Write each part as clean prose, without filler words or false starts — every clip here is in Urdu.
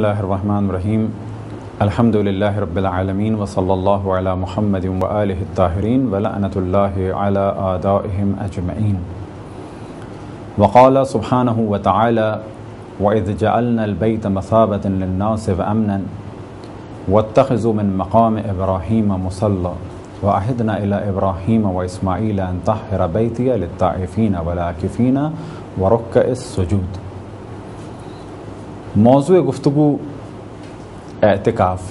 بسم اللہ الرحمن الرحیم الحمد للہ رب العالمین وصلی اللہ علی محمد وآلہ الطاہرین ولعنۃ اللہ علی اعدائہم اجمعین وقال سبحانہ وتعالی وَإِذْ جَعَلْنَا الْبَيْتَ مَثَابَةً لِلنَّاسِ وَأَمْنًا وَاتَّخِذُوا مِن مَّقَامِ إِبْرَاهِيمَ مُصَلًّى وَعَهِدْنَا إِلَىٰ إِبْرَاهِيمَ وَإِسْمَاعِيلَ أَن طَهِّرَ بَيْتِيَ لِلطَّائِفِينَ وَالْعَاكِفِينَ وَرُكَّعِ السُّجُودِ۔ موضوع گفتگو اعتکاف۔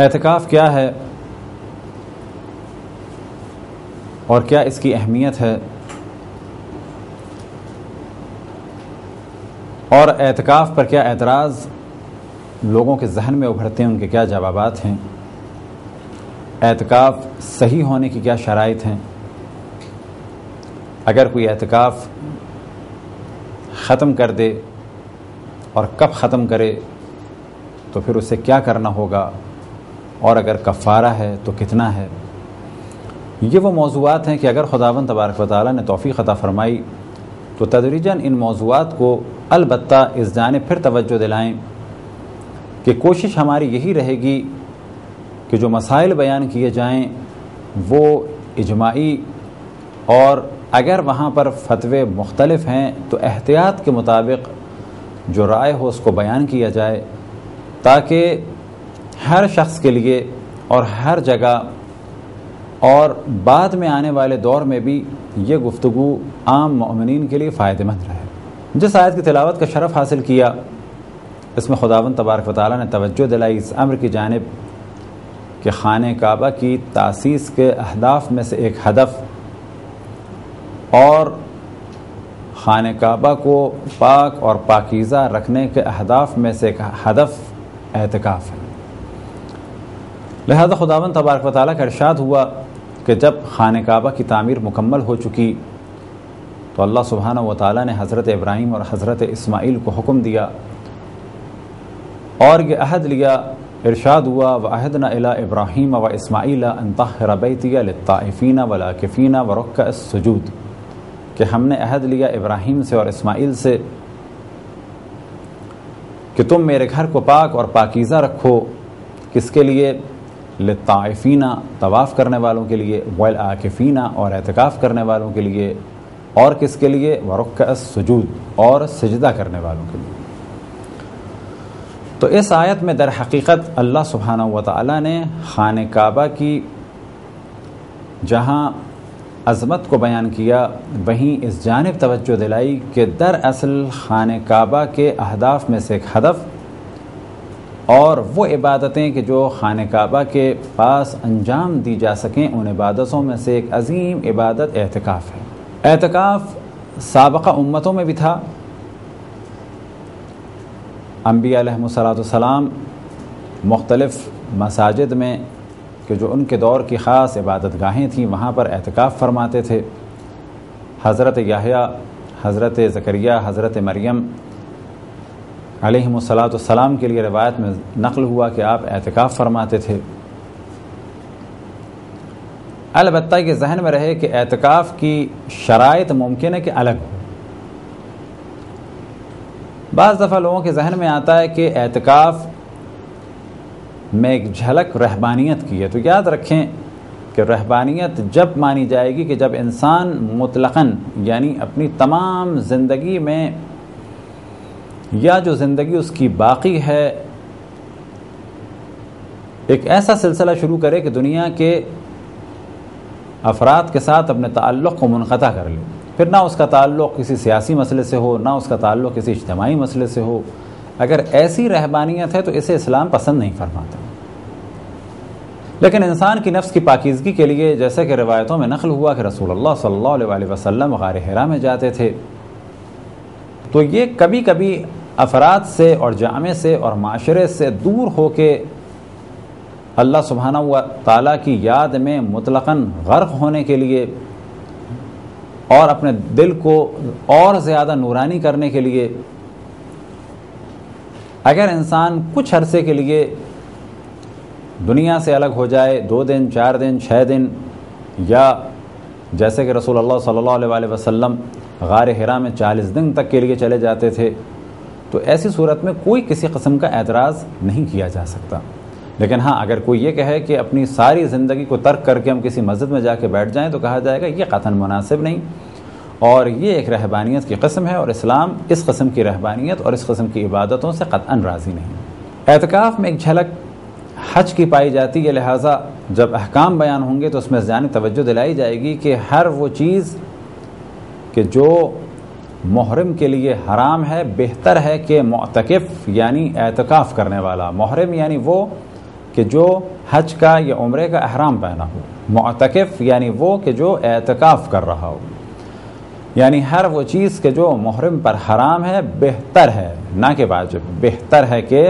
اعتکاف کیا ہے اور کیا اس کی اہمیت ہے، اور اعتکاف پر کیا اعتراض لوگوں کے ذہن میں ابھرتے ہیں، ان کے کیا جوابات ہیں، اعتکاف صحیح ہونے کی کیا شرائط ہیں، اگر کوئی اعتکاف ختم کر دے اور کب ختم کرے تو پھر اسے کیا کرنا ہوگا، اور اگر کفارہ ہے تو کتنا ہے۔ یہ وہ موضوعات ہیں کہ اگر خداوند تبارک و تعالیٰ نے توفیق عطا فرمائی تو تدریجاً ان موضوعات کو البتہ اس جانب پھر توجہ دلائیں کہ کوشش ہماری یہی رہے گی کہ جو مسائل بیان کیے جائیں وہ اجماعی، اور اگر وہاں پر فتوے مختلف ہیں تو احتیاط کے مطابق جو رائے ہو اس کو بیان کیا جائے، تاکہ ہر شخص کے لیے اور ہر جگہ اور بعد میں آنے والے دور میں بھی یہ گفتگو عام مومنین کے لیے فائدہ مند رہے۔ جس آیت کی تلاوت کا شرف حاصل کیا اس میں خداوند تبارک و تعالیٰ نے توجہ دلائی اس امر کی جانب کہ خانہ کعبہ کی تاسیس کے اہداف میں سے ایک ہدف اور خانہ کعبہ کو پاک اور پاکیزہ رکھنے کے اہداف میں سے ایک ہدف اعتکاف ہے۔ لہذا خداوند تبارک و تعالیٰ کا ارشاد ہوا کہ جب خانہ کعبہ کی تعمیر مکمل ہو چکی تو اللہ سبحانہ و تعالیٰ نے حضرت ابراہیم اور حضرت اسماعیل کو حکم دیا اور یہ عہد لیا، ارشاد ہوا وَعَهِدْنَا إِلَىٰ إِبْرَاهِيمَ وَإِسْمَاعِيلَ أَن طَهِّرَ بَيْتِيَ لِلطَّائِفِينَ وَالْعَاكِفِينَ وَرُكَّعِ السُّجُودِ کہ ہم نے عہد لیا ابراہیم سے اور اسماعیل سے کہ تم میرے گھر کو پاک اور پاکیزہ رکھو، کس کے لیے؟ للطائفین طواف کرنے والوں کے لیے، والعاکفین اور اعتکاف کرنے والوں کے لیے، اور کس کے لیے؟ ورکع السجود اور سجدہ کرنے والوں کے لیے۔ تو اس آیت میں در حقیقت اللہ سبحانہ و تعالیٰ نے خانہ کعبہ کی جہاں عظمت کو بیان کیا وہیں اس جانب توجہ دلائی کہ دراصل خانہ کعبہ کے اہداف میں سے ایک ہدف اور وہ عبادتیں کہ جو خانہ کعبہ کے پاس انجام دی جا سکیں ان عبادتوں میں سے ایک عظیم عبادت اعتکاف ہے۔ اعتکاف سابقہ امتوں میں بھی تھا، انبیاء علیہم السلام مختلف مساجد میں کہ جو ان کے دور کی خاص عبادت گاہیں تھیں وہاں پر اعتکاف فرماتے تھے۔ حضرت یحییٰ، حضرت زکریا، حضرت مریم علیہم السلام کے لیے روایت میں نقل ہوا کہ آپ اعتکاف فرماتے تھے۔ البتہ یہ ذہن میں رہے کہ اعتکاف کی شرائط ممکن ہے کہ الگ ہو۔ بعض دفعہ لوگوں کے ذہن میں آتا ہے کہ اعتکاف میں ایک جھلک رہبانیت کی ہے، تو یاد رکھیں کہ رہبانیت جب مانی جائے گی کہ جب انسان مطلقاً یعنی اپنی تمام زندگی میں یا جو زندگی اس کی باقی ہے ایک ایسا سلسلہ شروع کرے کہ دنیا کے افراد کے ساتھ اپنے تعلق کو منقطع کر لے، پھر نہ اس کا تعلق کسی سیاسی مسئلے سے ہو نہ اس کا تعلق کسی اجتماعی مسئلے سے ہو۔ اگر ایسی رہبانیت ہے تو اسے اسلام پسند نہیں فرماتا۔ لیکن انسان کی نفس کی پاکیزگی کے لیے جیسے کہ روایتوں میں نقل ہوا کہ رسول اللہ صلی اللہ علیہ وسلم غار حرا میں جاتے تھے، تو یہ کبھی کبھی افراد سے اور جامع سے اور معاشرے سے دور ہو کے اللہ سبحانہ و تعالیٰ کی یاد میں مطلقاً غرق ہونے کے لیے اور اپنے دل کو اور زیادہ نورانی کرنے کے لیے اگر انسان کچھ عرصے کے لیے دنیا سے الگ ہو جائے، 2 دن 4 دن 6 دن، یا جیسے کہ رسول اللہ صلی اللہ علیہ وسلم غار حرا میں 40 دن تک کے لیے چلے جاتے تھے، تو ایسی صورت میں کوئی کسی قسم کا اعتراض نہیں کیا جا سکتا. لیکن ہاں اگر کوئی یہ کہے کہ اپنی ساری زندگی کو ترک کر کے ہم کسی مسجد میں جا کے بیٹھ جائیں تو کہا جائے گا یہ قطعاً مناسب نہیں، اور یہ ایک رہبانیت کی قسم ہے، اور اسلام اس قسم کی رہبانیت اور اس قسم کی عبادتوں سے قطعاً راضی نہیں. اعتکاف میں ایک جھلک حج کی پائی جاتی ہے، لہٰذا جب احکام بیان ہوں گے تو اس میں جانب توجہ دلائی جائے گی کہ ہر وہ چیز کہ جو محرم کے لیے حرام ہے، بہتر ہے کہ معتکف یعنی اعتکاف کرنے والا، محرم یعنی وہ کہ جو حج کا یا عمرے کا احرام پہنا ہو، معتکف یعنی وہ کہ جو اعتکاف کر رہا ہو، یعنی ہر وہ چیز کہ جو محرم پر حرام ہے بہتر ہے، نہ کہ واجب، بہتر ہے کہ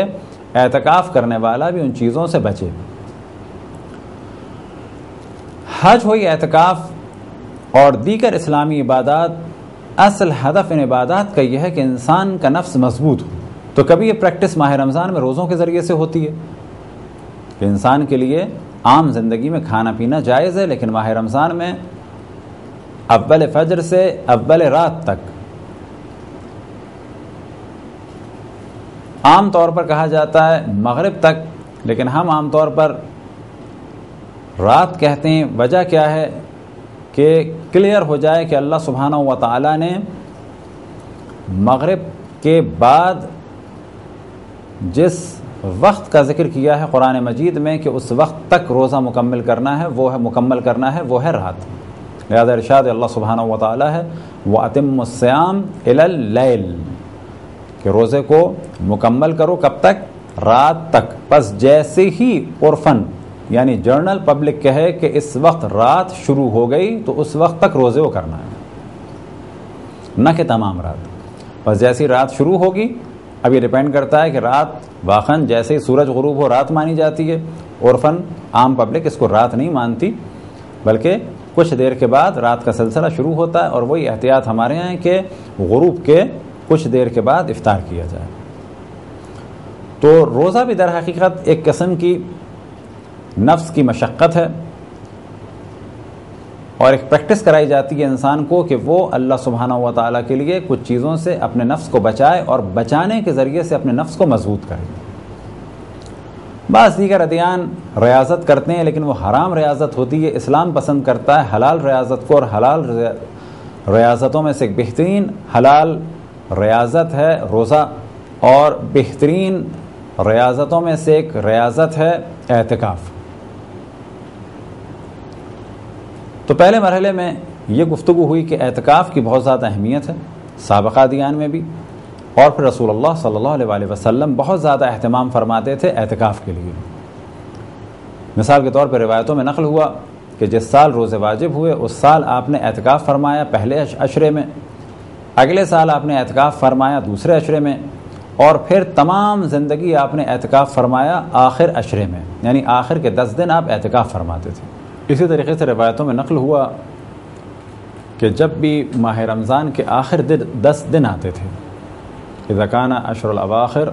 اعتکاف کرنے والا بھی ان چیزوں سے بچے. حج ہو یا اعتکاف اور دیگر اسلامی عبادات، اصل ہدف ان عبادات کا یہ ہے کہ انسان کا نفس مضبوط ہو. تو کبھی یہ پریکٹس ماہ رمضان میں روزوں کے ذریعے سے ہوتی ہے کہ انسان کے لیے عام زندگی میں کھانا پینا جائز ہے، لیکن ماہ رمضان میں اول فجر سے اول رات تک، عام طور پر کہا جاتا ہے مغرب تک، لیکن ہم عام طور پر رات کہتے ہیں. وجہ کیا ہے کہ کلیئر ہو جائے کہ اللہ سبحانہ و تعالیٰ نے مغرب کے بعد جس وقت کا ذکر کیا ہے قرآن مجید میں کہ اس وقت تک روزہ مکمل کرنا ہے، وہ ہے رات. لہذا ارشاد اللہ سبحانہ و تعالیٰ ہے وَأَتِمُّ الصِّيَامَ إِلَى اللَّيْلِ، کہ روزے کو مکمل کرو کب تک؟ رات تک. پس جیسے ہی عرفاً یعنی جرنل پبلک کہے کہ اس وقت رات شروع ہو گئی تو اس وقت تک روزے کو کرنا ہے، نہ کہ تمام رات. پس جیسی رات شروع ہوگی، اب یہ ڈیپینڈ کرتا ہے کہ رات واقعاً جیسے ہی سورج غروب ہو رات مانی جاتی ہے. عرفاً عام پبلک اس کو رات نہیں مانتی، بلکہ کچھ دیر کے بعد رات کا سلسلہ شروع ہوتا ہے، اور وہی احتیاط ہمارے یہاں ہے کہ غروب کے کچھ دیر کے بعد افطار کیا جائے. تو روزہ بھی در حقیقت ایک قسم کی نفس کی مشقت ہے، اور ایک پریکٹس کرائی جاتی ہے انسان کو کہ وہ اللہ سبحانہ و تعالیٰ کے لیے کچھ چیزوں سے اپنے نفس کو بچائے اور بچانے کے ذریعے سے اپنے نفس کو مضبوط کرے. بعض دیگر ادیان ریاضت کرتے ہیں، لیکن وہ حرام ریاضت ہوتی ہے. اسلام پسند کرتا ہے حلال ریاضت کو، اور حلال ریاضتوں میں سے ایک بہترین حلال ریاضت ہے روزہ، اور بہترین ریاضتوں میں سے ایک ریاضت ہے اعتکاف. تو پہلے مرحلے میں یہ گفتگو ہوئی کہ اعتکاف کی بہت زیادہ اہمیت ہے سابقہ ادیان میں بھی، اور پھر رسول اللہ صلی اللہ علیہ وسلم بہت زیادہ اہتمام فرماتے تھے اعتکاف کے لیے. مثال کے طور پر روایتوں میں نقل ہوا کہ جس سال روزے واجب ہوئے اس سال آپ نے اعتکاف فرمایا پہلے عشرے میں، اگلے سال آپ نے اعتکاف فرمایا دوسرے عشرے میں، اور پھر تمام زندگی آپ نے اعتکاف فرمایا آخر عشرے میں، یعنی آخر کے 10 دن آپ اعتکاف فرماتے تھے. اسی طریقے سے روایتوں میں نقل ہوا کہ جب بھی ماہ رمضان کے آخر 10 دن آتے تھے، اذا کان عشر الاواخر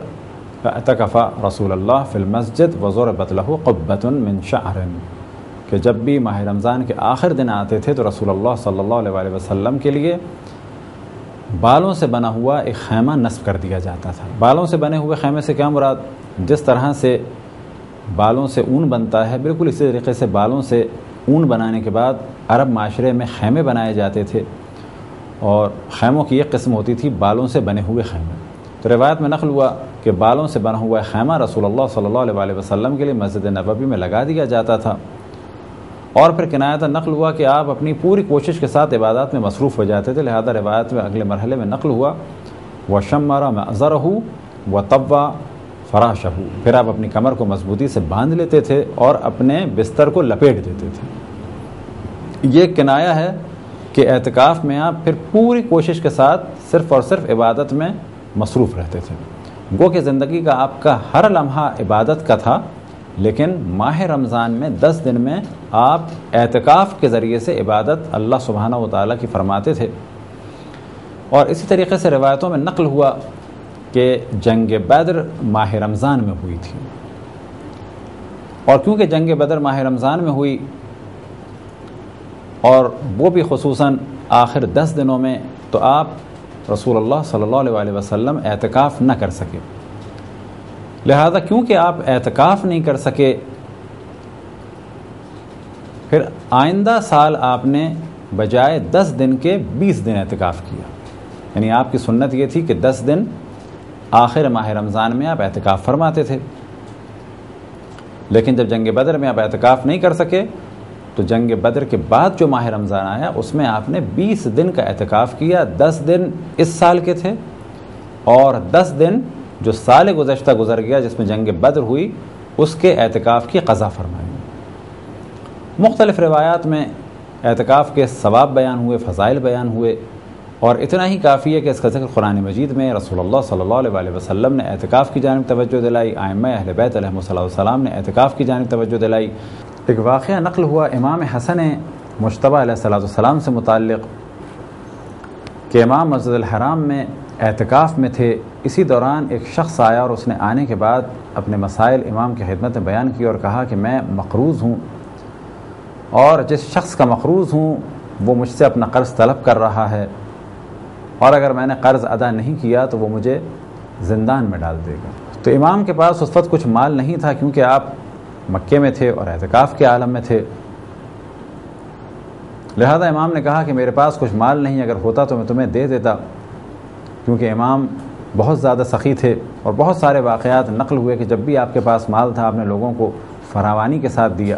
فاعتکف رسول اللہ فی المسجد وضربت له قبۃ من شعر، کہ جب بھی ماہ رمضان کے آخر دن آتے تھے تو رسول اللہ صلی اللہ علیہ وسلم کے لیے بالوں سے بنا ہوا ایک خیمہ نصب کر دیا جاتا تھا. بالوں سے بنے ہوئے خیمے سے کیا مراد؟ جس طرح سے بالوں سے اون بنتا ہے، بالکل اسی طریقے سے بالوں سے اون بنانے کے بعد عرب معاشرے میں خیمے بنائے جاتے تھے، اور خیموں کی ایک قسم ہوتی تھی بالوں سے بنے ہوئے خیمے. تو روایت میں نقل ہوا کہ بالوں سے بنا ہوا خیمہ رسول اللہ صلی اللہ علیہ وسلم کے لیے مسجد نبوی میں لگا دیا جاتا تھا. اور پھر کنایت نقل ہوا کہ آپ اپنی پوری کوشش کے ساتھ عبادات میں مصروف ہو جاتے تھے. لہذا روایت میں اگلے مرحلے میں نقل ہوا وَشَمَّرَ مَأْزَرَهُ وَطَوَّ فراشہو، پھر آپ اپنی کمر کو مضبوطی سے باندھ لیتے تھے اور اپنے بستر کو لپیٹ دیتے تھے. یہ کنایہ ہے کہ اعتکاف میں آپ پھر پوری کوشش کے ساتھ صرف اور صرف عبادت میں مصروف رہتے تھے. گو کہ زندگی کا آپ کا ہر لمحہ عبادت کا تھا، لیکن ماہ رمضان میں 10 دن میں آپ اعتکاف کے ذریعے سے عبادت اللہ سبحانہ و تعالیٰ کی فرماتے تھے. اور اسی طریقے سے روایتوں میں نقل ہوا کہ جنگ بدر ماہ رمضان میں ہوئی تھی، اور کیونکہ جنگ بدر ماہ رمضان میں ہوئی اور وہ بھی خصوصاً آخر 10 دنوں میں، تو آپ رسول اللہ صلی اللہ علیہ وسلم اعتکاف نہ کر سکے. لہذا کیونکہ آپ اعتکاف نہیں کر سکے، پھر آئندہ سال آپ نے بجائے 10 دن کے 20 دن اعتکاف کیا. یعنی آپ کی سنت یہ تھی کہ 10 دن آخر ماہ رمضان میں آپ اعتکاف فرماتے تھے، لیکن جب جنگ بدر میں آپ اعتکاف نہیں کر سکے تو جنگ بدر کے بعد جو ماہ رمضان آیا اس میں آپ نے 20 دن کا اعتکاف کیا. 10 دن اس سال کے تھے اور 10 دن جو سال گزشتہ گزر گیا جس میں جنگ بدر ہوئی اس کے اعتکاف کی قضا فرمائی. مختلف روایات میں اعتکاف کے ثواب بیان ہوئے، فضائل بیان ہوئے، اور اتنا ہی کافی ہے کہ اس کا ذکر قرآن مجید میں رسول اللہ صلی اللہ علیہ وسلم نے اعتکاف کی جانب توجہ دلائی، ائمہ اہل بیت علیہم السلام نے اعتکاف کی جانب توجہ دلائی. ایک واقعہ نقل ہوا امام حسن مجتبیٰ علیہ السلام سے متعلق کہ امام مسجد الحرام میں اعتکاف میں تھے. اسی دوران ایک شخص آیا اور اس نے آنے کے بعد اپنے مسائل امام کی خدمت میں بیان کی اور کہا کہ میں مقروض ہوں، اور جس شخص کا مقروض ہوں وہ مجھ سے اپنا قرض طلب کر رہا ہے، اور اگر میں نے قرض ادا نہیں کیا تو وہ مجھے زندان میں ڈال دے گا. تو امام کے پاس اس وقت کچھ مال نہیں تھا کیونکہ آپ مکے میں تھے اور اعتکاف کے عالم میں تھے. لہذا امام نے کہا کہ میرے پاس کچھ مال نہیں، اگر ہوتا تو میں تمہیں دے دیتا، کیونکہ امام بہت زیادہ سخی تھے. اور بہت سارے واقعات نقل ہوئے کہ جب بھی آپ کے پاس مال تھا آپ نے لوگوں کو فراوانی کے ساتھ دیا.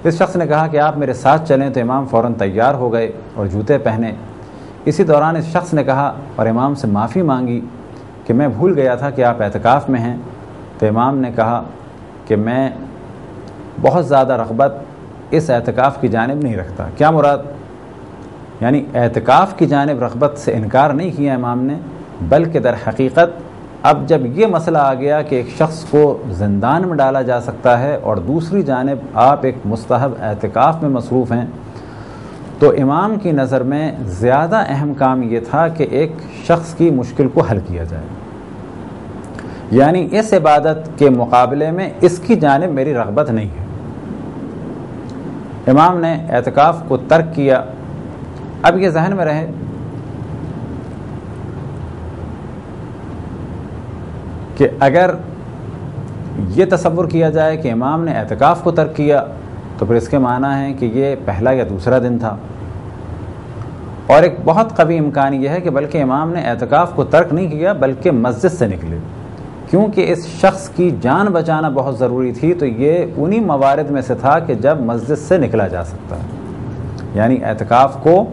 اس شخص نے کہا کہ آپ میرے ساتھ چلیں، تو امام فوراً تیار ہو گئے اور جوتے پہنے. اسی دوران اس شخص نے کہا اور امام سے معافی مانگی کہ میں بھول گیا تھا کہ آپ اعتکاف میں ہیں. تو امام نے کہا کہ میں بہت زیادہ رغبت اس اعتکاف کی جانب نہیں رکھتا. کیا مراد؟ یعنی اعتکاف کی جانب رغبت سے انکار نہیں کیا امام نے، بلکہ در حقیقت اب جب یہ مسئلہ آ گیا کہ ایک شخص کو زندان میں ڈالا جا سکتا ہے اور دوسری جانب آپ ایک مستحب اعتکاف میں مصروف ہیں، تو امام کی نظر میں زیادہ اہم کام یہ تھا کہ ایک شخص کی مشکل کو حل کیا جائے. یعنی اس عبادت کے مقابلے میں اس کی جانب میری رغبت نہیں ہے. امام نے اعتکاف کو ترک کیا. اب یہ ذہن میں رہے کہ اگر یہ تصور کیا جائے کہ امام نے اعتکاف کو ترک کیا تو پھر اس کے معنی ہے کہ یہ پہلا یا دوسرا دن تھا. اور ایک بہت قوی امکان یہ ہے کہ بلکہ امام نے اعتکاف کو ترک نہیں کیا بلکہ مسجد سے نکلے، کیونکہ اس شخص کی جان بچانا بہت ضروری تھی. تو یہ انہی موارد میں سے تھا کہ جب مسجد سے نکلا جا سکتا ہے. یعنی اعتکاف کو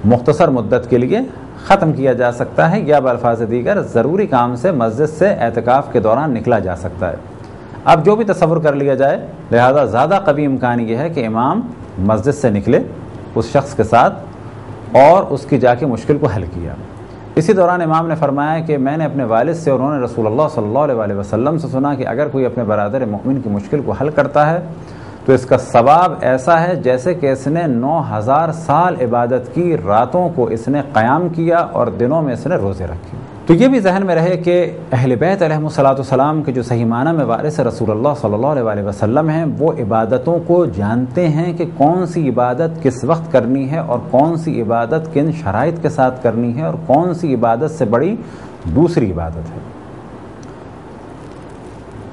مختصر مدت کے لیے ختم کیا جا سکتا ہے، یا بالفاظ دیگر ضروری کام سے مسجد سے اعتکاف کے دوران نکلا جا سکتا ہے. اب جو بھی تصور کر لیا جائے، لہذا زیادہ قوی امکان یہ ہے کہ امام مسجد سے نکلے اس شخص کے ساتھ اور اس کی جا کے مشکل کو حل کیا. اسی دوران امام نے فرمایا کہ میں نے اپنے والد سے اور انہوں نے رسول اللہ صلی اللہ علیہ وسلم سے سنا کہ اگر کوئی اپنے برادر مومن کی مشکل کو حل کرتا ہے تو اس کا ثواب ایسا ہے جیسے کہ اس نے 9000 سال عبادت کی، راتوں کو اس نے قیام کیا اور دنوں میں اس نے روزے رکھے. تو یہ بھی ذہن میں رہے کہ اہل بیت علیہم السلام کے جو صحیح معنی میں وارث رسول اللہ صلی اللہ علیہ وسلم ہیں، وہ عبادتوں کو جانتے ہیں کہ کون سی عبادت کس وقت کرنی ہے اور کون سی عبادت کن شرائط کے ساتھ کرنی ہے اور کون سی عبادت سے بڑی دوسری عبادت ہے.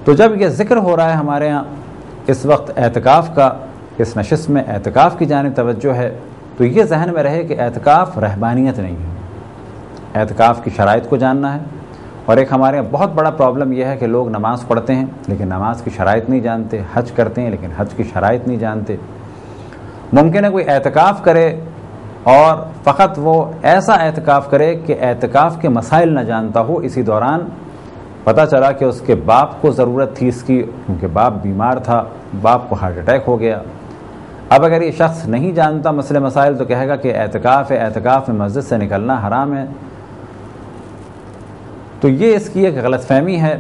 تو جب یہ ذکر ہو رہا ہے ہمارے ہاں اس وقت اعتکاف کا، اس نشست میں اعتکاف کی جانب توجہ ہے، تو یہ ذہن میں رہے کہ اعتکاف رہبانیت نہیں ہے. اعتکاف کی شرائط کو جاننا ہے. اور ایک ہمارے یہاں بہت بڑا پرابلم یہ ہے کہ لوگ نماز پڑھتے ہیں لیکن نماز کی شرائط نہیں جانتے، حج کرتے ہیں لیکن حج کی شرائط نہیں جانتے. ممکن ہے کوئی اعتکاف کرے اور فقط وہ ایسا اعتکاف کرے کہ اعتکاف کے مسائل نہ جانتا ہو. اسی دوران پتہ چلا کہ اس کے باپ کو ضرورت تھی اس کی، کیونکہ باپ بیمار تھا، باپ کو ہارٹ اٹیک ہو گیا. اب اگر یہ شخص نہیں جانتا مسئلے مسائل تو کہے گا کہ اعتکاف ہے، اعتکاف میں مسجد سے نکلنا حرام ہے. تو یہ اس کی ایک غلط فہمی ہے،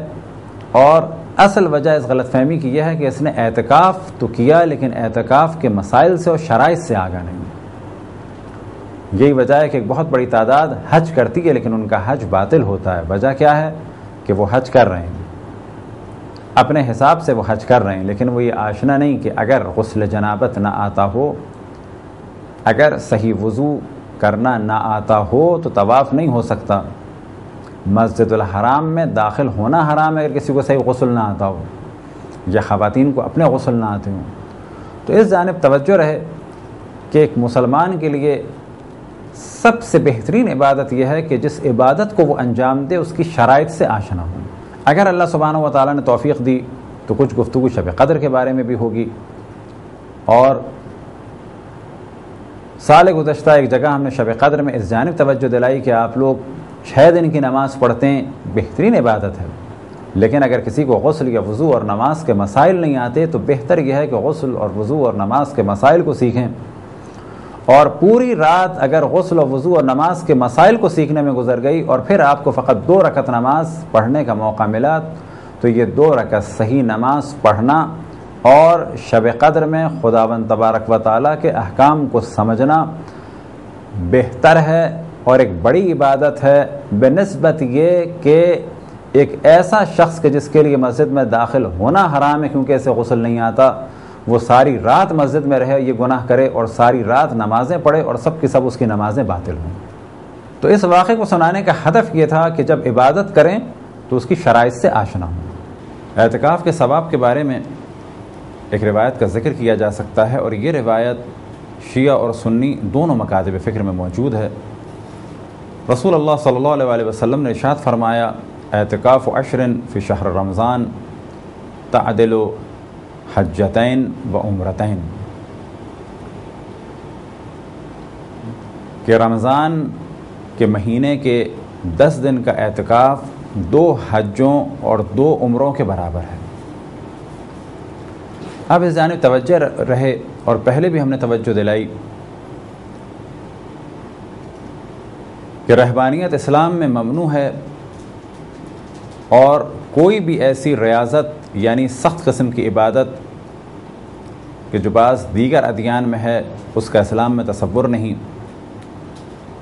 اور اصل وجہ اس غلط فہمی کی یہ ہے کہ اس نے اعتکاف تو کیا لیکن اعتکاف کے مسائل سے اور شرائط سے آگاہ نہیں. یہی وجہ ہے کہ ایک بہت بڑی تعداد حج کرتی ہے لیکن ان کا حج باطل ہوتا ہے. وجہ کیا ہے؟ کہ وہ حج کر رہے ہیں، اپنے حساب سے وہ حج کر رہے ہیں، لیکن وہ یہ آشنا نہیں کہ اگر غسل جنابت نہ آتا ہو، اگر صحیح وضو کرنا نہ آتا ہو تو طواف نہیں ہو سکتا۔ مسجد الحرام میں داخل ہونا حرام ہے اگر کسی کو صحیح غسل نہ آتا ہو یا خواتین کو اپنے غسل نہ آتے ہوں۔ تو اس جانب توجہ رہے کہ ایک مسلمان کے لیے سب سے بہترین عبادت یہ ہے کہ جس عبادت کو وہ انجام دے اس کی شرائط سے آشنا ہو۔ اگر اللہ سبحانہ و تعالیٰ نے توفیق دی تو کچھ گفتگو شب قدر کے بارے میں بھی ہوگی، اور سال گزشتہ ایک جگہ ہم نے شب قدر میں اس جانب توجہ دلائی کہ آپ لوگ 6 دن کی نماز پڑھتے ہیں، بہترین عبادت ہے، لیکن اگر کسی کو غسل یا وضو اور نماز کے مسائل نہیں آتے تو بہتر یہ ہے کہ غسل اور وضو اور نماز کے مسائل کو سیکھیں، اور پوری رات اگر غسل و وضو اور نماز کے مسائل کو سیکھنے میں گزر گئی اور پھر آپ کو فقط 2 رکعت نماز پڑھنے کا موقع ملا تو یہ 2 رکعت صحیح نماز پڑھنا اور شب قدر میں خداوند تبارک و تعالیٰ کے احکام کو سمجھنا بہتر ہے اور ایک بڑی عبادت ہے، بنسبت یہ کہ ایک ایسا شخص کہ جس کے لیے مسجد میں داخل ہونا حرام ہے کیونکہ اسے غسل نہیں آتا، وہ ساری رات مسجد میں رہے، یہ گناہ کرے اور ساری رات نمازیں پڑھے اور سب کی سب اس کی نمازیں باطل ہوں۔ تو اس واقعے کو سنانے کا ہدف یہ تھا کہ جب عبادت کریں تو اس کی شرائط سے آشنا ہوں۔ اعتکاف کے ثواب کے بارے میں ایک روایت کا ذکر کیا جا سکتا ہے، اور یہ روایت شیعہ اور سنی دونوں مکاتب فکر میں موجود ہے۔ رسول اللہ صلی اللہ علیہ وسلم نے ارشاد فرمایا، اعتکاف 10 فی شہر رمضان تعدل حجتین و عمرتین، کہ رمضان کے مہینے کے 10 دن کا اعتکاف 2 حجوں اور 2 عمروں کے برابر ہے۔ اب اس جانب توجہ رہے، اور پہلے بھی ہم نے توجہ دلائی کہ رہبانیت اسلام میں ممنوع ہے، اور کوئی بھی ایسی ریاضت یعنی سخت قسم کی عبادت کہ جو بعض دیگر ادیان میں ہے اس کا اسلام میں تصور نہیں،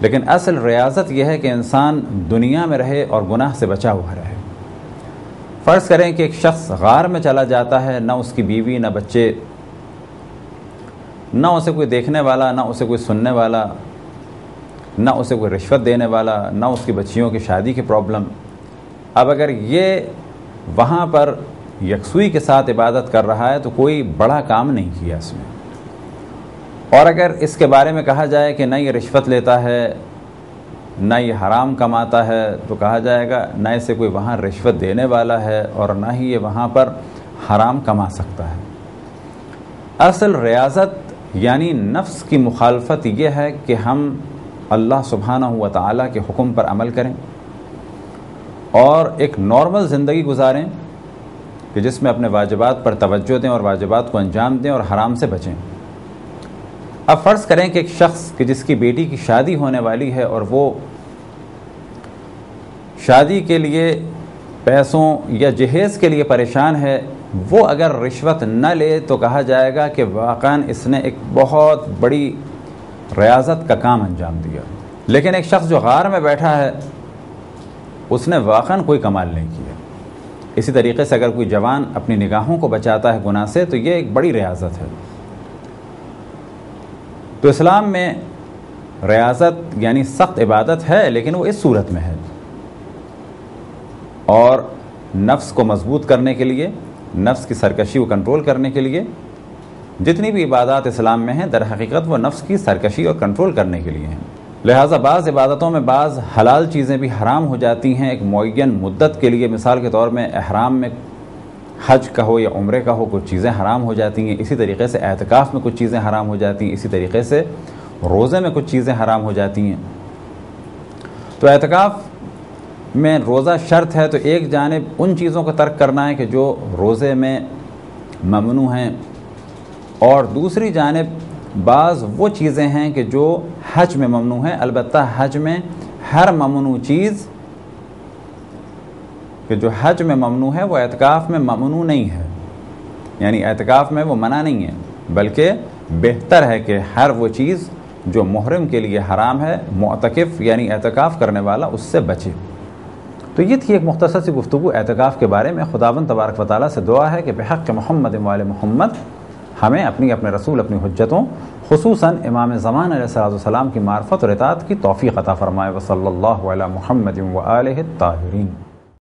لیکن اصل ریاضت یہ ہے کہ انسان دنیا میں رہے اور گناہ سے بچا ہوا رہے۔ فرض کریں کہ ایک شخص غار میں چلا جاتا ہے، نہ اس کی بیوی نہ بچے، نہ اسے کوئی دیکھنے والا، نہ اسے کوئی سننے والا، نہ اسے کوئی رشوت دینے والا، نہ اس کی بچیوں کی شادی کی پرابلم۔ اب اگر یہ وہاں پر یکسوئی کے ساتھ عبادت کر رہا ہے تو کوئی بڑا کام نہیں کیا اس میں، اور اگر اس کے بارے میں کہا جائے کہ نہ یہ رشوت لیتا ہے نہ یہ حرام کماتا ہے تو کہا جائے گا نہ اسے کوئی وہاں رشوت دینے والا ہے اور نہ ہی یہ وہاں پر حرام کما سکتا ہے۔ اصل ریاضت یعنی نفس کی مخالفت یہ ہے کہ ہم اللہ سبحانہ و تعالیٰ کے حکم پر عمل کریں اور ایک نارمل زندگی گزاریں کہ جس میں اپنے واجبات پر توجہ دیں اور واجبات کو انجام دیں اور حرام سے بچیں۔ اب فرض کریں کہ ایک شخص کہ جس کی بیٹی کی شادی ہونے والی ہے اور وہ شادی کے لیے پیسوں یا جہیز کے لیے پریشان ہے، وہ اگر رشوت نہ لے تو کہا جائے گا کہ واقعاً اس نے ایک بہت بڑی ریاضت کا کام انجام دیا۔ لیکن ایک شخص جو غار میں بیٹھا ہے اس نے واقعاً کوئی کمال نہیں کیا۔ اسی طریقے سے اگر کوئی جوان اپنی نگاہوں کو بچاتا ہے گناہ سے تو یہ ایک بڑی ریاضت ہے۔ تو اسلام میں ریاضت یعنی سخت عبادت ہے، لیکن وہ اس صورت میں ہے، اور نفس کو مضبوط کرنے کے لیے، نفس کی سرکشی کو کنٹرول کرنے کے لیے جتنی بھی عبادات اسلام میں ہیں در حقیقت وہ نفس کی سرکشی اور کنٹرول کرنے کے لیے ہیں۔ لہٰذا بعض عبادتوں میں بعض حلال چیزیں بھی حرام ہو جاتی ہیں ایک معین مدت کے لیے۔ مثال کے طور میں احرام میں حج کا ہو یا عمرے کا ہو کچھ چیزیں حرام ہو جاتی ہیں، اسی طریقے سے اعتکاف میں کچھ چیزیں حرام ہو جاتی ہیں، اسی طریقے سے روزے میں کچھ چیزیں حرام ہو جاتی ہیں۔ تو اعتکاف میں روزہ شرط ہے، تو ایک جانب ان چیزوں کا ترک کرنا ہے کہ جو روزے میں ممنوع ہیں، اور دوسری جانب بعض وہ چیزیں ہیں کہ جو حج میں ممنوع ہیں۔ البتہ حج میں ہر ممنوع چیز کہ جو حج میں ممنوع ہے وہ اعتکاف میں ممنوع نہیں ہے، یعنی اعتکاف میں وہ منع نہیں ہے، بلکہ بہتر ہے کہ ہر وہ چیز جو محرم کے لیے حرام ہے معتکف یعنی اعتکاف کرنے والا اس سے بچے۔ تو یہ تھی ایک مختصر سی گفتگو اعتکاف کے بارے میں۔ خداوند تبارک و تعالیٰ سے دعا ہے کہ بحق محمد و آل محمد ہمیں اپنے رسول اپنی حجتوں خصوصاً امام زمان علیہ السلام کی معرفت اور اطاعت کی توفیق عطا فرمائے۔ وصلی اللہ علی محمد و آلہ الطاہرین۔